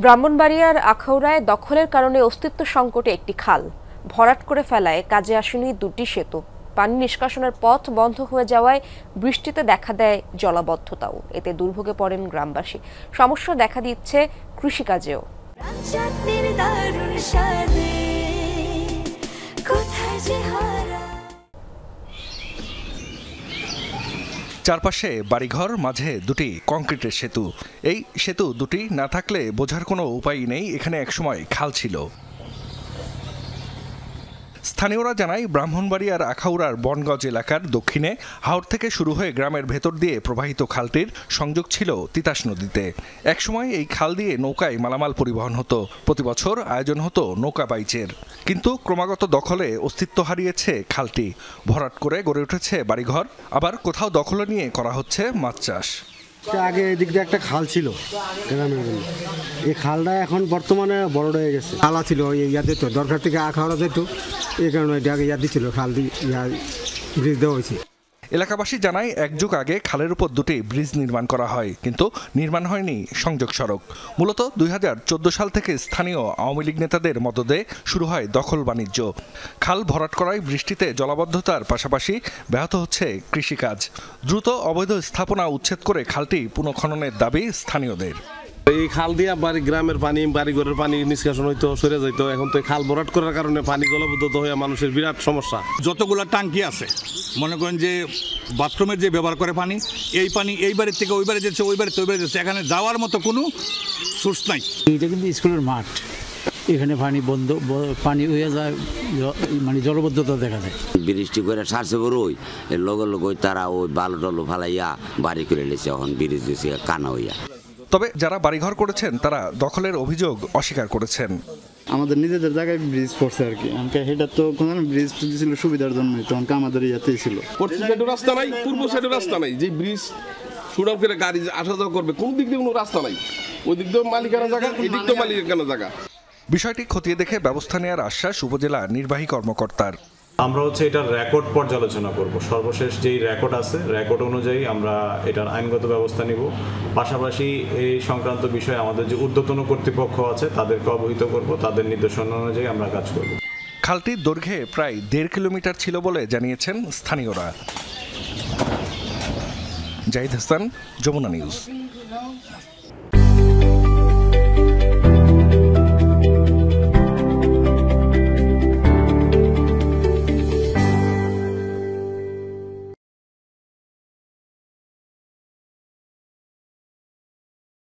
ব্রাহ্মণবাড়িয়ার আখাউড়ায় দখলের কারণে অস্তিত্ব সংকটে একটি খাল ভরাট করে ফেলায় কাজে আসেনি দুটি সেতু। পানি নিষ্কাশনের পথ বন্ধ হয়ে যাওয়ায় বৃষ্টিতে দেখা দেয় জলাবদ্ধতাও। এতে দুর্ভোগে পড়েন গ্রামবাসী। সমস্যা দেখা দিচ্ছে কৃষিকাজেও। চারপাশে বাড়িঘর, মাঝে দুটি কংক্রিটের সেতু। এই সেতু দুটি না থাকলে বোঝার কোনো উপায় নেই এখানে একসময় খাল ছিল। স্থানীয়রা জানায় ব্রাহ্মণবাড়িয়ার আখাউড়ার বনগঞ্জ এলাকার দক্ষিণে হাওড় থেকে শুরু হয়ে গ্রামের ভেতর দিয়ে প্রবাহিত খালটির সংযোগ ছিল তিতাস নদীতে। একসময় এই খাল দিয়ে নৌকায় মালামাল পরিবহন হতো। প্রতি বছর আয়োজন হতো নৌকা বাইচের। কিন্তু ক্রমাগত দখলে অস্তিত্ব হারিয়েছে খালটি। ভরাট করে গড়ে উঠেছে বাড়িঘর, আবার কোথাও দখল নিয়ে করা হচ্ছে মাছ চাষ। আগে এদিক দিয়ে একটা খাল ছিল গ্রামের জন্য, এই খালটা এখন বর্তমানে বড় হয়ে গেছে। খালা ছিল ইয়া দিত দরকার থেকে আখাওড়া যেত, এই কারণে আগে ইয়া দিচ্ছিল, খাল দিয়ে ব্রিজ দেওয়া হয়েছে। এলাকাবাসী জানায় এক যুগ আগে খালের উপর দুটি ব্রিজ নির্মাণ করা হয়, কিন্তু নির্মাণ হয়নি সংযোগ সড়ক। মূলত 2014 সাল থেকে স্থানীয় আওয়ামী লীগ নেতাদের মদদে শুরু হয় দখল বাণিজ্য। খাল ভরাট করায় বৃষ্টিতে জলাবদ্ধতার পাশাপাশি ব্যাহত হচ্ছে কৃষিকাজ। দ্রুত অবৈধ স্থাপনা উচ্ছেদ করে খালটি পুনঃখননের দাবি স্থানীয়দের। এই খাল দিয়ে গ্রামের পানি, বাড়িঘরের পানি নিষ্কাশন হইতো, সরে যাইতো। এখন তো খাল ভরাট করার কারণে পানি জলবদ্ধতা হয়ে মানুষের বিরাট সমস্যা। যতগুলো টাঙ্কি আছে, মনে করেন যে বাথরুমের যে ব্যবহার করে পানি, এই পানি এই বাড়ির থেকে ওই বাড়ি যাচ্ছে, ওই বাড়িতে ওই বাড়ি যাচ্ছে, এখানে যাওয়ার মতো কোনো সোর্স নাই। এটা কিন্তু স্কুলের মাঠ, এখানে পানি বন্ধ, পানি হয়ে যায়, মানে জলবদ্ধতা দেখা যায়। বৃষ্টি করে সারছে বড়ই এর লগে লগে তারা ওই বালু টালু ফালাইয়া বাড়ি করে লেছে, এখন ব্রিজ দিয়েছে কানা হইয়া। তবে যারা বাড়িঘর করেছেন তারা দখলের অভিযোগ অস্বীকার করেছেন। আমাদের নিজেদের জায়গায় ব্রিজ পড়ছে আর কি, আমাকে এটা তো কোনো ব্রিজ ছিল সুবিধার জন্যই, তখন আমাদের ইয়াতেই ছিল। পশ্চিম সাইডের রাস্তা নাই, পূর্ব সাইডের রাস্তা নাই, যে ব্রিজ সুড়াও করে গাড়ি আসা যাওয়া করবে, কোন দিক দিয়ে কোনো রাস্তা নাই। ওই দিক দিয়ে মালিকানা জায়গা, এই দিক দিয়ে মালিকানা জায়গা। বিষয়টি খতিয়ে দেখে ব্যবস্থা নেওয়ার আশ্বাস উপজেলা নির্বাহী কর্মকর্তার। আমরা এটার রেকর্ড পর্যালোচনা করব। সর্বশেষ যেই রেকর্ড আছে, রেকর্ড অনুযায়ী আমরা এটার আইনগত ব্যবস্থা নিব। পাশাপাশি এই সংক্রান্ত বিষয়ে আমাদের যে ঊর্ধ্বতন কর্তৃপক্ষ আছে তাদেরকে অবহিত করব, তাদের নির্দেশনা অনুযায়ী আমরা কাজ করব। খালটির দৈর্ঘ্যে প্রায় 1.5 কিলোমিটার ছিল বলে জানিয়েছেন স্থানীয়রা। জাহিদ হাসান, যমুনা নিউজ।